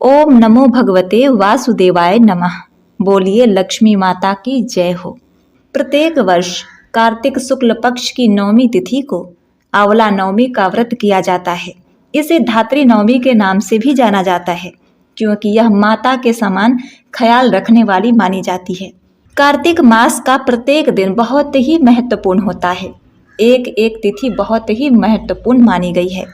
ओम नमो भगवते वासुदेवाय नमः। बोलिए लक्ष्मी माता की जय हो। प्रत्येक वर्ष कार्तिक शुक्ल पक्ष की नवमी तिथि को आंवला नवमी का व्रत किया जाता है। इसे धात्री नवमी के नाम से भी जाना जाता है, क्योंकि यह माता के समान ख्याल रखने वाली मानी जाती है। कार्तिक मास का प्रत्येक दिन बहुत ही महत्वपूर्ण होता है। एक एक तिथि बहुत ही महत्वपूर्ण मानी गई है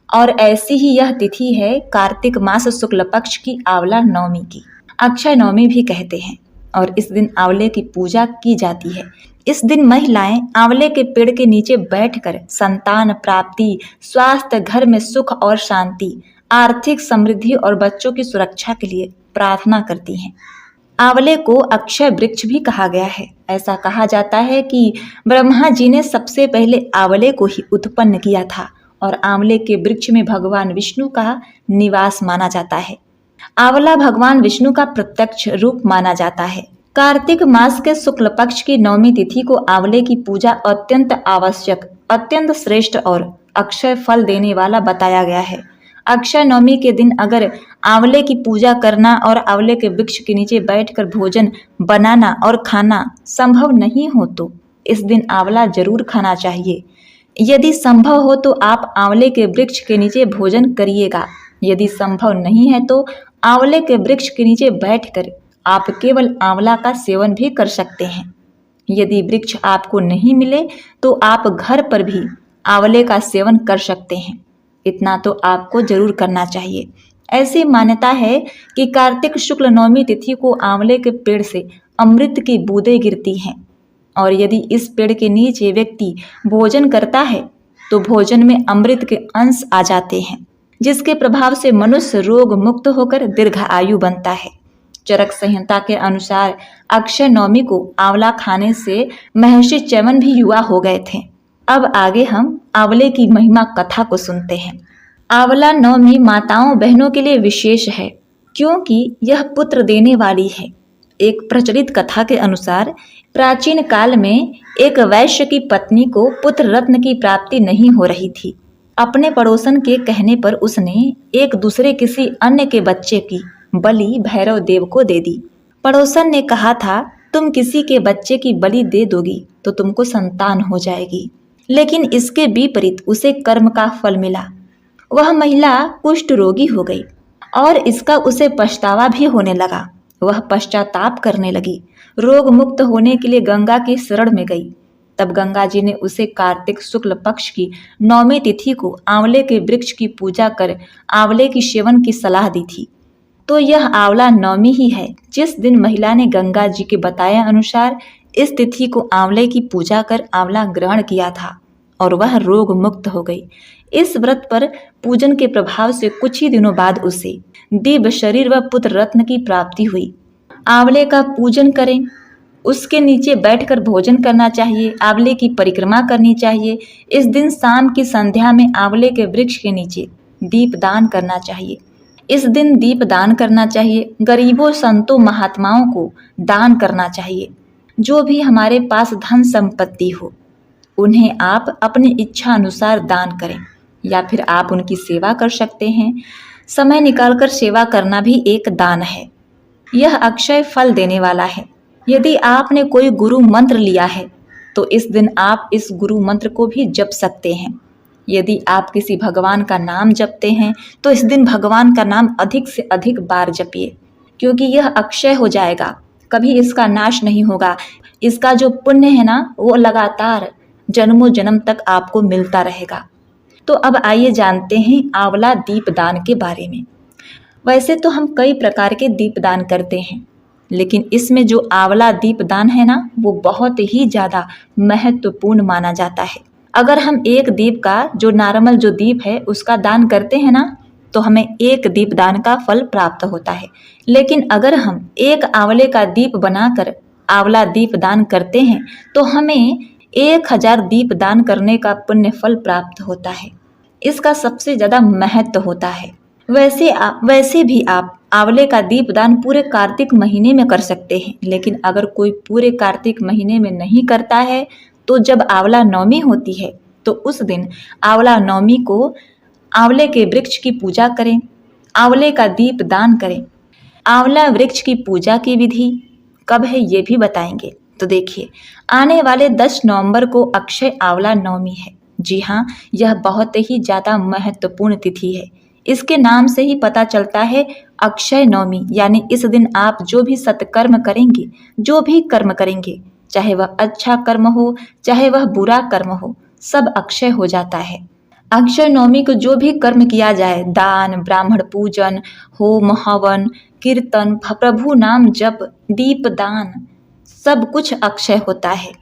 और ऐसी ही यह तिथि है कार्तिक मास शुक्ल पक्ष की आंवला नवमी की। अक्षय नवमी भी कहते हैं और इस दिन आंवले की पूजा की जाती है। इस दिन महिलाएं आंवले के पेड़ के नीचे बैठकर संतान प्राप्ति, स्वास्थ्य, घर में सुख और शांति, आर्थिक समृद्धि और बच्चों की सुरक्षा के लिए प्रार्थना करती हैं। आंवले को अक्षय वृक्ष भी कहा गया है। ऐसा कहा जाता है कि ब्रह्मा जी ने सबसे पहले आंवले को ही उत्पन्न किया था और आंवले के वृक्ष में भगवान विष्णु का निवास माना जाता है। आंवला भगवान विष्णु का प्रत्यक्ष रूप माना जाता है। कार्तिक मास के शुक्ल पक्ष की नवमी तिथि को आंवले की पूजा अत्यंत आवश्यक, अत्यंत श्रेष्ठ और अक्षय फल देने वाला बताया गया है। अक्षय नवमी के दिन अगर आंवले की पूजा करना और आंवले के वृक्ष के नीचे बैठकर भोजन बनाना और खाना संभव नहीं हो तो इस दिन आंवला जरूर खाना चाहिए। यदि संभव हो तो आप आंवले के वृक्ष के नीचे भोजन करिएगा। यदि संभव नहीं है तो आंवले के वृक्ष के नीचे बैठकर आप केवल आंवला का सेवन भी कर सकते हैं। यदि वृक्ष आपको नहीं मिले तो आप घर पर भी आंवले का सेवन कर सकते हैं। इतना तो आपको जरूर करना चाहिए। ऐसी मान्यता है कि कार्तिक शुक्ल नवमी तिथि को आंवले के पेड़ से अमृत की बूंदें गिरती हैं और यदि इस पेड़ के नीचे व्यक्ति भोजन करता है तो भोजन में अमृत के अंश आ जाते हैं, जिसके प्रभाव से मनुष्य रोग मुक्त होकर दीर्घ आयु बनता है। चरक संहिता के अनुसार अक्षय नवमी को आंवला खाने से महर्षि च्यवन भी युवा हो गए थे। अब आगे हम आंवले की महिमा कथा को सुनते हैं। आंवला नवमी माताओं बहनों के लिए विशेष है क्योंकि यह पुत्र देने वाली है। एक प्रचलित कथा के अनुसार प्राचीन काल में एक वैश्य की पत्नी को पुत्र रत्न की प्राप्ति नहीं हो रही थी। अपने पड़ोसन के कहने पर उसने एक दूसरे किसी अन्य के बच्चे की बलि भैरव देव को दे दी। पड़ोसन ने कहा था, तुम किसी के बच्चे की बलि दे दोगी तो तुमको संतान हो जाएगी। लेकिन इसके विपरीत उसे कर्म का फल मिला। वह महिला कुष्ठ रोगी हो गई और इसका उसे पछतावा भी होने लगा। वह पश्चाताप करने लगी। रोग मुक्त होने के लिए गंगा की शरण में गई। तब गंगा जी ने उसे कार्तिक शुक्ल पक्ष की नवमी तिथि को आंवले के वृक्ष की पूजा कर आंवले की सेवन की सलाह दी थी। तो यह आंवला नवमी ही है जिस दिन महिला ने गंगा जी के बताए अनुसार इस तिथि को आंवले की पूजा कर आंवला ग्रहण किया था और वह रोग मुक्त हो गई। इस व्रत पर पूजन के प्रभाव से कुछ ही दिनों बाद उसे दिव्य शरीर व पुत्र रत्न की प्राप्ति हुई। आंवले का पूजन करें, उसके नीचे बैठकर भोजन करना चाहिए, आंवले की परिक्रमा करनी चाहिए। इस दिन शाम की संध्या में आंवले के वृक्ष के नीचे दीप दान करना चाहिए। इस दिन दीप दान करना चाहिए। गरीबों, संतों, महात्माओं को दान करना चाहिए। जो भी हमारे पास धन संपत्ति हो उन्हें आप अपनी इच्छा अनुसार दान करें या फिर आप उनकी सेवा कर सकते हैं। समय निकालकर सेवा करना भी एक दान है। यह अक्षय फल देने वाला है। यदि आपने कोई गुरु मंत्र लिया है तो इस दिन आप इस गुरु मंत्र को भी जप सकते हैं। यदि आप किसी भगवान का नाम जपते हैं तो इस दिन भगवान का नाम अधिक से अधिक बार जपिए, क्योंकि यह अक्षय हो जाएगा, कभी इसका नाश नहीं होगा। इसका जो पुण्य है ना वो लगातार जन्मों जन्म तक आपको मिलता रहेगा। तो अब आइए जानते हैं आंवला दीपदान के बारे में। वैसे तो हम कई प्रकार के दीपदान करते हैं, लेकिन इसमें जो आंवला दीपदान है ना वो बहुत ही ज़्यादा महत्वपूर्ण माना जाता है। अगर हम एक दीप का जो नॉर्मल जो दीप है उसका दान करते हैं ना तो हमें एक दीपदान का फल प्राप्त होता है। लेकिन अगर हम एक आंवले का दीप बनाकर आंवला दीप दान करते हैं तो हमें 1000 दीप दान करने का पुण्य फल प्राप्त होता है। इसका सबसे ज़्यादा महत्व होता है। वैसे भी आप आंवले का दीप दान पूरे कार्तिक महीने में कर सकते हैं, लेकिन अगर कोई पूरे कार्तिक महीने में नहीं करता है तो जब आंवला नवमी होती है तो उस दिन आंवला नवमी को आंवले के वृक्ष की पूजा करें। आंवले का दीप दान करें। आंवला वृक्ष की पूजा की विधि कब है ये भी बताएंगे। तो देखिए, आने वाले 10 नवंबर को अक्षय आंवला नवमी है। जी हाँ, यह बहुत ही ज़्यादा महत्वपूर्ण तिथि है। इसके नाम से ही पता चलता है अक्षय नवमी, यानी इस दिन आप जो भी सत्कर्म करेंगे, जो भी कर्म करेंगे, चाहे वह अच्छा कर्म हो चाहे वह बुरा कर्म हो, सब अक्षय हो जाता है। अक्षय नवमी को जो भी कर्म किया जाए, दान, ब्राह्मण पूजन, होम हवन, कीर्तन, प्रभु नाम जप, दीप दान, सब कुछ अक्षय होता है।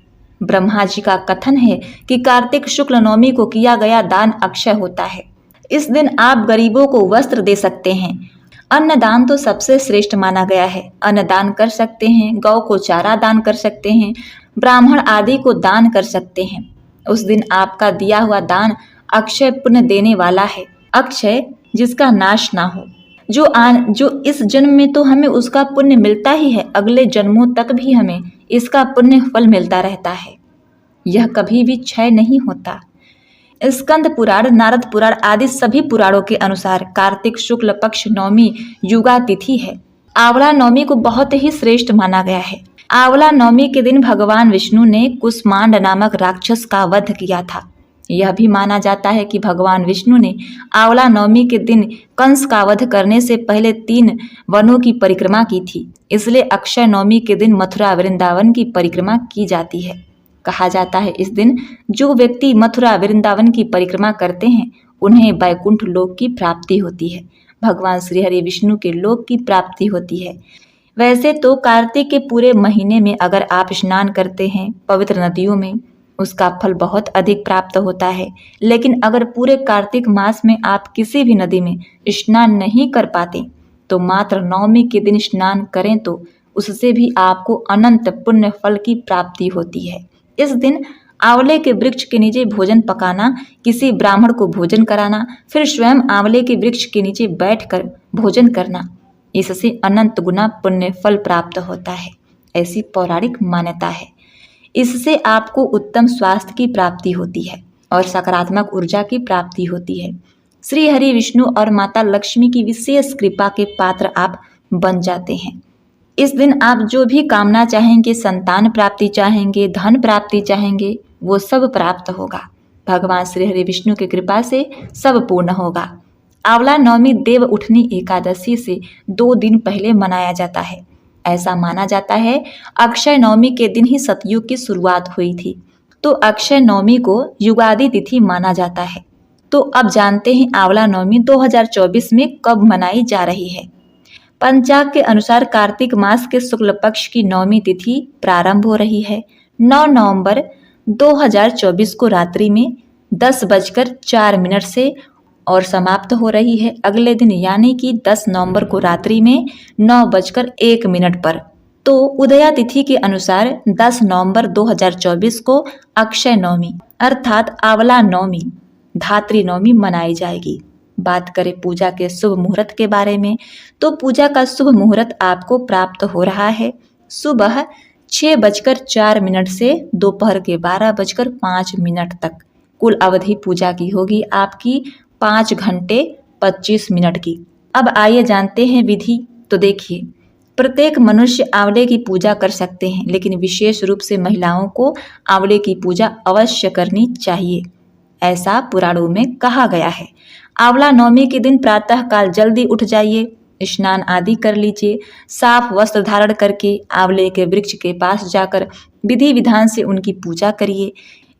ब्रह्मा जी का कथन है कि कार्तिक शुक्ल नवमी को किया गया दान अक्षय होता है। इस दिन आप गरीबों को वस्त्र दे सकते हैं। अन्नदान तो सबसे श्रेष्ठ माना गया है। अन्नदान कर सकते हैं, गौ को चारा दान कर सकते हैं, ब्राह्मण आदि को दान कर सकते हैं। उस दिन आपका दिया हुआ दान अक्षय पुण्य देने वाला है। अक्षय जिसका नाश ना हो, जो इस जन्म में तो हमें उसका पुण्य मिलता ही है, अगले जन्मों तक भी हमें इसका पुण्य फल मिलता रहता है। यह कभी भी क्षय नहीं होता। स्कंद पुराण, नारद पुराण आदि सभी पुराणों के अनुसार कार्तिक शुक्ल पक्ष नवमी युगा तिथि है। आंवला नवमी को बहुत ही श्रेष्ठ माना गया है। आंवला नवमी के दिन भगवान विष्णु ने कुष्मांड नामक राक्षस का वध किया था। यह भी माना जाता है कि भगवान विष्णु ने आंवला नवमी के दिन कंस का वध करने से पहले 3 वनों की परिक्रमा की थी। इसलिए अक्षय नवमी के दिन मथुरा वृंदावन की परिक्रमा की जाती है। कहा जाता है इस दिन जो व्यक्ति मथुरा वृंदावन की परिक्रमा करते हैं उन्हें वैकुंठ लोक की प्राप्ति होती है, भगवान श्री हरि विष्णु के लोक की प्राप्ति होती है। वैसे तो कार्तिक के पूरे महीने में अगर आप स्नान करते हैं पवित्र नदियों में, उसका फल बहुत अधिक प्राप्त होता है। लेकिन अगर पूरे कार्तिक मास में आप किसी भी नदी में स्नान नहीं कर पाते तो मात्र नवमी के दिन स्नान करें तो उससे भी आपको अनंत पुण्य फल की प्राप्ति होती है। इस दिन आंवले के वृक्ष के नीचे भोजन पकाना, किसी ब्राह्मण को भोजन कराना, फिर स्वयं आंवले के वृक्ष के नीचे बैठकर भोजन करना, इससे अनंत गुना पुण्य फल प्राप्त होता है, ऐसी पौराणिक मान्यता है। इससे आपको उत्तम स्वास्थ्य की प्राप्ति होती है और सकारात्मक ऊर्जा की प्राप्ति होती है। श्री हरि विष्णु और माता लक्ष्मी की विशेष कृपा के पात्र आप बन जाते हैं। इस दिन आप जो भी कामना चाहेंगे, संतान प्राप्ति चाहेंगे, धन प्राप्ति चाहेंगे, वो सब प्राप्त होगा। भगवान श्री हरि विष्णु की कृपा से सब पूर्ण होगा। आंवला नवमी देव उठनी एकादशी से 2 दिन पहले मनाया जाता है। ऐसा माना जाता है अक्षय नवमी के दिन ही सतयुग की शुरुआत हुई थी, तो अक्षय नवमी को युगादि तिथि माना जाता है। तो अब जानते हैं आंवला नवमी 2024 में कब मनाई जा रही है। पंचांग के अनुसार कार्तिक मास के शुक्ल पक्ष की नवमी तिथि प्रारंभ हो रही है 9 नवंबर 2024 को रात्रि में 10:04 से और समाप्त हो रही है अगले दिन यानी कि 10 नवंबर को रात्रि में 9:01 पर। तो उदया तिथि के अनुसार 10 नवंबर 2024 को अक्षय नवमी अर्थात आंवला नवमी, धात्री नवमी मनाई जाएगी। बात करें पूजा के शुभ मुहूर्त के बारे में, तो पूजा का शुभ मुहूर्त आपको प्राप्त हो रहा है सुबह 6:04 से दोपहर के 12:05 तक। कुल अवधि पूजा की होगी आपकी 5 घंटे 25 मिनट की। अब आइए जानते हैं विधि। तो देखिए, प्रत्येक मनुष्य आंवले की पूजा कर सकते हैं, लेकिन विशेष रूप से महिलाओं को आंवले की पूजा अवश्य करनी चाहिए, ऐसा पुराणों में कहा गया है। आंवला नवमी के दिन प्रातः काल जल्दी उठ जाइए, स्नान आदि कर लीजिए, साफ वस्त्र धारण करके आंवले के वृक्ष के पास जाकर विधि विधान से उनकी पूजा करिए।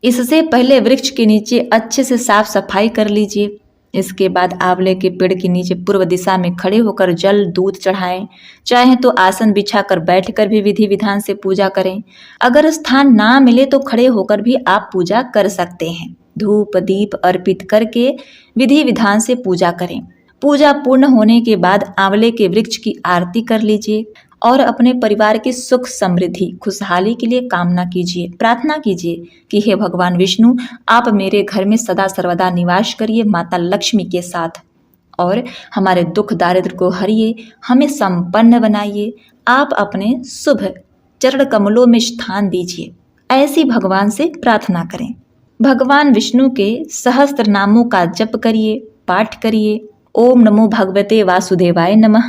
इससे पहले वृक्ष के नीचे अच्छे से साफ सफाई कर लीजिए। इसके बाद आंवले के पेड़ के नीचे पूर्व दिशा में खड़े होकर जल दूध चढ़ाएं, चाहे तो आसन बिछाकर बैठकर भी विधि विधान से पूजा करें। अगर स्थान ना मिले तो खड़े होकर भी आप पूजा कर सकते हैं। धूप दीप अर्पित करके विधि विधान से पूजा करें। पूजा पूर्ण होने के बाद आंवले के वृक्ष की आरती कर लीजिए और अपने परिवार की सुख समृद्धि खुशहाली के लिए कामना कीजिए, प्रार्थना कीजिए कि हे भगवान विष्णु, आप मेरे घर में सदा सर्वदा निवास करिए माता लक्ष्मी के साथ और हमारे दुख दारिद्र को हरिए, हमें संपन्न बनाइए, आप अपने शुभ चरण कमलों में स्थान दीजिए। ऐसी भगवान से प्रार्थना करें। भगवान विष्णु के सहस्त्र नामों का जप करिए, पाठ करिए। ओम नमो भगवते वासुदेवाय नमः,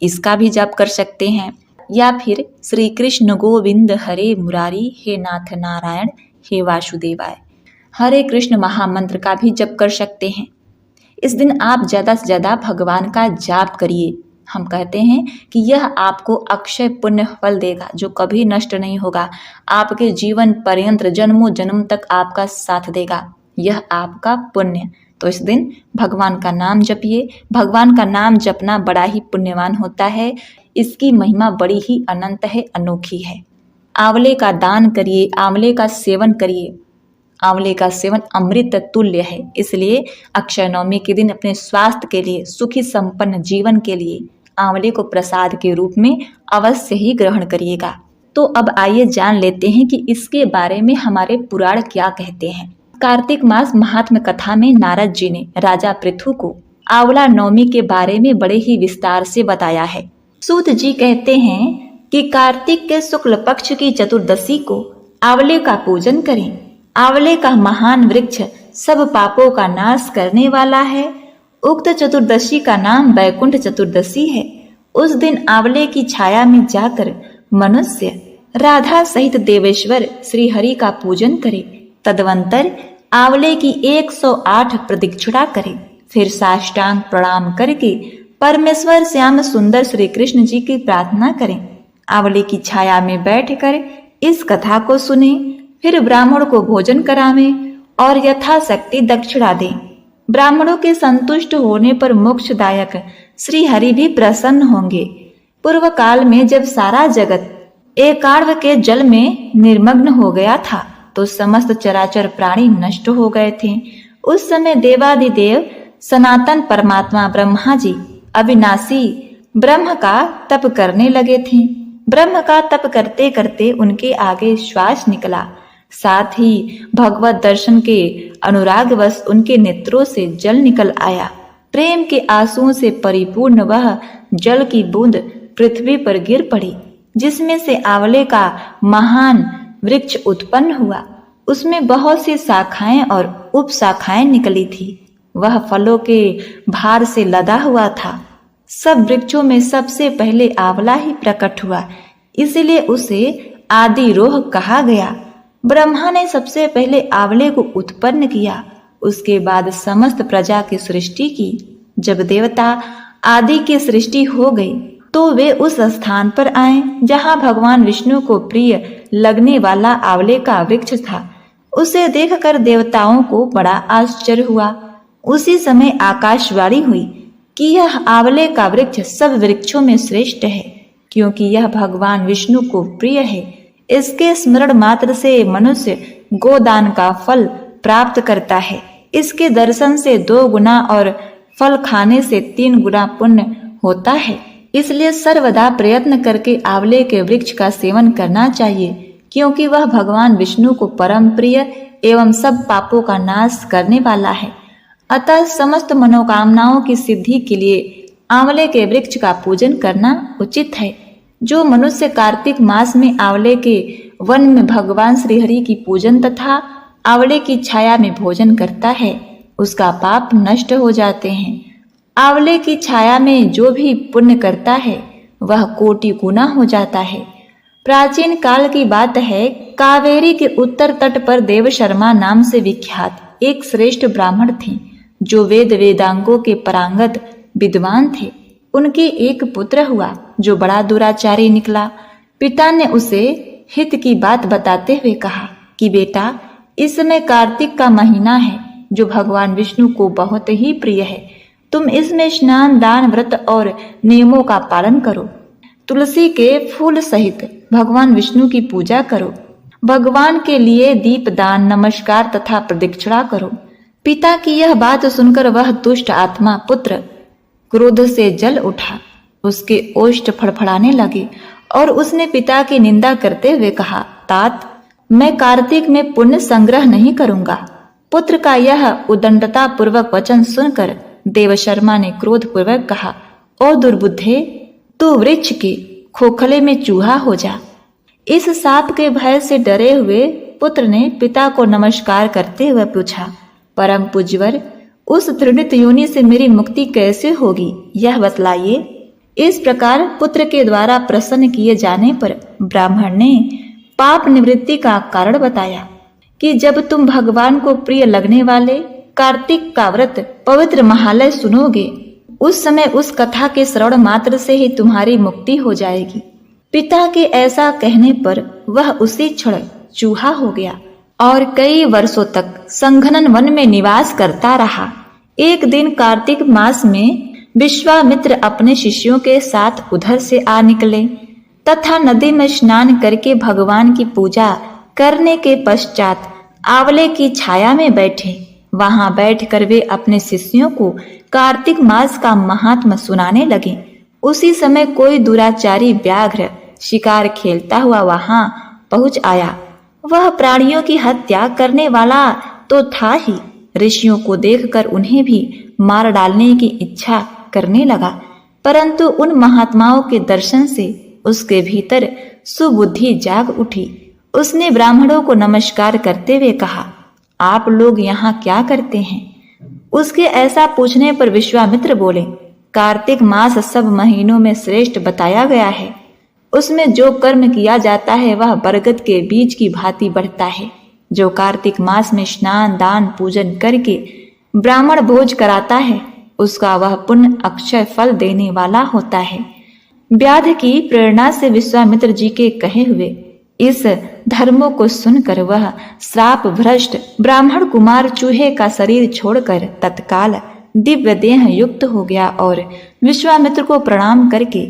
इसका भी जाप कर सकते हैं। या फिर श्री कृष्ण गोविंद हरे मुरारी, हे नाथ नारायण हे वासुदेवाय, हरे कृष्ण महामंत्र का भी जप कर सकते हैं। इस दिन आप ज़्यादा से ज़्यादा भगवान का जाप करिए। हम कहते हैं कि यह आपको अक्षय पुण्य फल देगा जो कभी नष्ट नहीं होगा, आपके जीवन पर्यंत जन्मों जन्म तक आपका साथ देगा, यह आपका पुण्य। तो इस दिन भगवान का नाम जपिए। भगवान का नाम जपना बड़ा ही पुण्यवान होता है, इसकी महिमा बड़ी ही अनंत है, अनोखी है। आंवले का दान करिए, आंवले का सेवन करिए। आंवले का सेवन अमृत तुल्य है, इसलिए अक्षय नवमी के दिन अपने स्वास्थ्य के लिए, सुखी संपन्न जीवन के लिए आंवले को प्रसाद के रूप में अवश्य ही ग्रहण करिएगा। तो अब आइए जान लेते हैं कि इसके बारे में हमारे पुराण क्या कहते हैं। कार्तिक मास महात्म्य कथा में नारद जी ने राजा पृथु को आंवला नवमी के बारे में बड़े ही विस्तार से बताया है। सूत जी कहते हैं कि कार्तिक के शुक्ल पक्ष की चतुर्दशी को आंवले का पूजन करें। आंवले का महान वृक्ष सब पापों का नाश करने वाला है। उक्त चतुर्दशी का नाम वैकुंठ चतुर्दशी है। उस दिन आंवले की छाया में जाकर मनुष्य राधा सहित देवेश्वर श्री हरि का पूजन करे। तदवंतर आंवले की 108 प्रदक्षिणा करे, फिर साष्टांग प्रणाम करके परमेश्वर श्याम सुंदर श्री कृष्ण जी की प्रार्थना करें। आंवले की छाया में बैठकर इस कथा को सुने, फिर ब्राह्मण को भोजन करावें और यथाशक्ति दक्षिणा दें। ब्राह्मणों के संतुष्ट होने पर मोक्षदायक श्री हरि भी प्रसन्न होंगे। पूर्व काल में जब सारा जगत एकार्व के जल में निर्मग्न हो गया था तो समस्त चराचर प्राणी नष्ट हो गए थे। उस समय देवादिदेव सनातन परमात्मा ब्रह्मा जी अविनाशी ब्रह्म का तप करने लगे थे। ब्रह्म का तप करते करते उनके आगे श्वास निकला, साथ ही भगवत दर्शन के अनुरागवश उनके नेत्रों से जल निकल आया। प्रेम के आंसुओं से परिपूर्ण वह जल की बूंद पृथ्वी पर गिर पड़ी, जिसमें से आंवले का महान वृक्ष उत्पन्न हुआ। उसमें बहुत सी शाखाएं और उपशाखाएं निकली थी। वह फलों के भार से लदा हुआ था। सब वृक्षों में सबसे पहले आंवला ही प्रकट हुआ, इसलिए उसे आदिरोह कहा गया। ब्रह्मा ने सबसे पहले आंवले को उत्पन्न किया, उसके बाद समस्त प्रजा की सृष्टि की। जब देवता आदि की सृष्टि हो गई तो वे उस स्थान पर आए जहां भगवान विष्णु को प्रिय लगने वाला आंवले का वृक्ष था। उसे देखकर देवताओं को बड़ा आश्चर्य हुआ। उसी समय आकाशवाणी हुई कि यह आंवले का वृक्ष सब वृक्षों में श्रेष्ठ है, क्योंकि यह भगवान विष्णु को प्रिय है। इसके स्मरण मात्र से मनुष्य गोदान का फल प्राप्त करता है। इसके दर्शन से 2 गुना और फल खाने से 3 गुना पुण्य होता है। इसलिए सर्वदा प्रयत्न करके आंवले के वृक्ष का सेवन करना चाहिए, क्योंकि वह भगवान विष्णु को परम प्रिय एवं सब पापों का नाश करने वाला है। अतः समस्त मनोकामनाओं की सिद्धि के लिए आंवले के वृक्ष का पूजन करना उचित है। जो मनुष्य कार्तिक मास में आंवले के वन में भगवान श्रीहरि की पूजन तथा आंवले की छाया में भोजन करता है, उसका पाप नष्ट हो जाते हैं। आंवले की छाया में जो भी पुण्य करता है वह कोटि गुना हो जाता है। प्राचीन काल की बात है, कावेरी के उत्तर तट पर देव शर्मा नाम से विख्यात एक श्रेष्ठ ब्राह्मण थे, जो वेद वेदांगों के पारंगत विद्वान थे। उनके एक पुत्र हुआ जो बड़ा दुराचारी निकला। पिता ने उसे हित की बात बताते हुए कहा कि बेटा, इस समय कार्तिक का महीना है जो भगवान विष्णु को बहुत ही प्रिय है। तुम इसमें स्नान, दान, व्रत और नियमों का पालन करो। तुलसी के फूल सहित भगवान विष्णु की पूजा करो। भगवान के लिए दीप दान, नमस्कार तथा प्रदक्षिणा करो। पिता की यह बात सुनकर वह दुष्ट आत्मा पुत्र क्रोध से जल उठा। उसके ओष्ठ फड़फड़ाने लगे और उसने पिता की निंदा करते हुए कहा, तात, मैं कार्तिक में पुण्य संग्रह नहीं करूंगा। पुत्र का यह उदंडता पूर्वक वचन सुनकर देवशर्मा ने क्रोध पूर्वक कहा, ओ दुर्बुद्धे, तू वृक्ष के खोखले में चूहा हो जा। इस साप के भय से डरे हुए पुत्र ने पिता को नमस्कार करते हुए पूछा, परम पूज्यवर, उस तृणित योनि से मेरी मुक्ति कैसे होगी, यह बतलाइए। इस प्रकार पुत्र के द्वारा प्रसन्न किए जाने पर ब्राह्मण ने पाप निवृत्ति का कारण बताया कि जब तुम भगवान को प्रिय लगने वाले कार्तिक का व्रत पवित्र महालय सुनोगे, उस समय उस कथा के श्रवण मात्र से ही तुम्हारी मुक्ति हो जाएगी। पिता के ऐसा कहने पर वह उसी क्षण चूहा हो गया और कई वर्षों तक संघनन वन में निवास करता रहा। एक दिन कार्तिक मास में विश्वामित्र अपने शिष्यों के साथ उधर से आ निकले तथा नदी में स्नान करके भगवान की पूजा करने के पश्चात आंवले की छाया में बैठे। वहां बैठकर वे अपने शिष्यों को कार्तिक मास का महात्म सुनाने लगे। उसी समय कोई दुराचारी व्याघ्र शिकार खेलता हुआ वहां पहुंच आया। वह प्राणियों की हत्या करने वाला तो था ही, ऋषियों को देखकर उन्हें भी मार डालने की इच्छा करने लगा। परंतु उन महात्माओं के दर्शन से उसके भीतर सुबुद्धि जाग उठी। उसने ब्राह्मणों को नमस्कार करते हुए कहा, आप लोग यहाँ क्या करते हैं? उसके ऐसा पूछने पर विश्वामित्र बोले, कार्तिक मास सब महीनों में श्रेष्ठ बताया गया है। उसमें जो कर्म किया जाता है वह बरगद के बीज की भांति बढ़ता है। जो कार्तिक मास में स्नान दान पूजन करके ब्राह्मण भोज कराता है, उसका वह पुण्य अक्षय फल देने वाला होता है। व्याध की प्रेरणा से विश्वामित्र जी के कहे हुए इस धर्मों को सुनकर वह श्राप भ्रष्ट ब्राह्मण कुमार चूहे का शरीर छोड़कर तत्काल दिव्य देह युक्त हो गया और विश्वामित्र को प्रणाम करके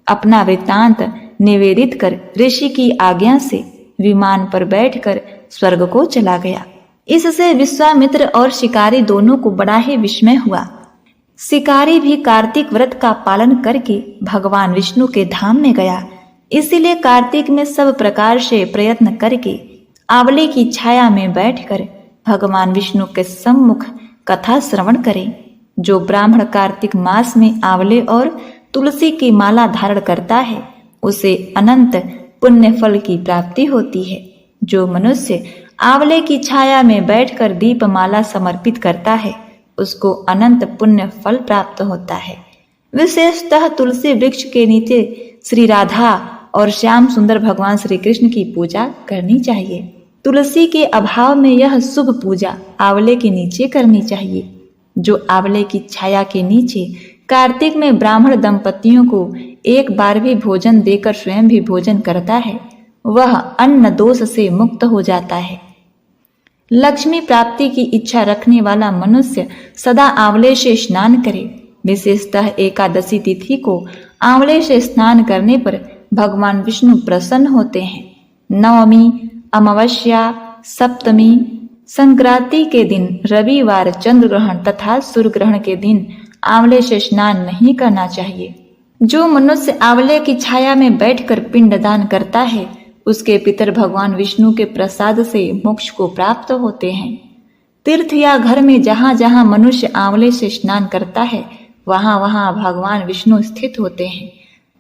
अपना वृत्तांत निवेदित कर ऋषि की आज्ञा से विमान पर बैठकर स्वर्ग को चला गया। इससे विश्वामित्र और शिकारी दोनों को बड़ा ही विस्मय हुआ। शिकारी भी कार्तिक व्रत का पालन करके भगवान विष्णु के धाम में गया। इसीलिए कार्तिक में सब प्रकार से प्रयत्न करके आंवले की छाया में बैठकर भगवान विष्णु के सम्मुख कथा श्रवण करें। जो ब्राह्मण कार्तिक मास में आंवले और तुलसी की माला धारण करता है, उसे अनंत पुण्य फल की प्राप्ति होती है। जो मनुष्य आंवले की छाया में बैठकर दीपमाला समर्पित करता है, उसको अनंत पुण्य फल प्राप्त होता है। विशेषतः तुलसी वृक्ष के नीचे श्री राधा और श्याम सुंदर भगवान श्री कृष्ण की पूजा करनी चाहिए। तुलसी के अभाव में यह शुभ पूजा आंवले के नीचे करनी चाहिए। जो आंवले की छाया के नीचे कार्तिक में ब्राह्मण दंपतियों को एक बार भी भोजन देकर स्वयं भी भोजन करता है, वह अन्न दोष से मुक्त हो जाता है। लक्ष्मी प्राप्ति की इच्छा रखने वाला मनुष्य सदा आंवले से स्नान करे। विशेषतः एकादशी तिथि को आंवले से स्नान करने पर भगवान विष्णु प्रसन्न होते हैं। नवमी, अमावस्या, सप्तमी, संक्रांति के दिन, रविवार, चंद्र ग्रहण तथा सूर्य ग्रहण के दिन आंवले से स्नान नहीं करना चाहिए। जो मनुष्य आंवले की छाया में बैठकर पिंडदान करता है, उसके पितर भगवान विष्णु के प्रसाद से मोक्ष को प्राप्त होते हैं। तीर्थ या घर में जहाँ जहाँ मनुष्य आंवले से स्नान करता है, वहाँ वहाँ भगवान विष्णु स्थित होते हैं।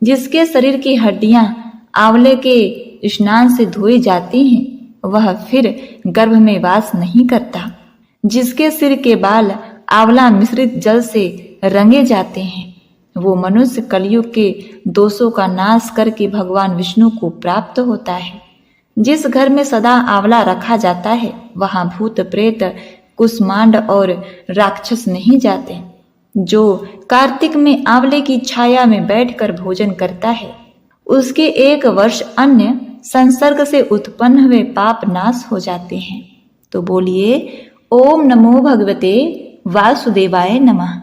जिसके शरीर की हड्डियां आंवले के स्नान से धोई जाती हैं, वह फिर गर्भ में वास नहीं करता। जिसके सिर के बाल आंवला मिश्रित जल से रंगे जाते हैं, वो मनुष्य कलयुग के दोषों का नाश करके भगवान विष्णु को प्राप्त होता है। जिस घर में सदा आंवला रखा जाता है, वहां भूत प्रेत कुष्मांड और राक्षस नहीं जाते। जो कार्तिक में आंवले की छाया में बैठकर भोजन करता है, उसके 1 वर्ष अन्य संसर्ग से उत्पन्न हुए पाप नाश हो जाते हैं। तो बोलिए ओम नमो भगवते वासुदेवाय नमः।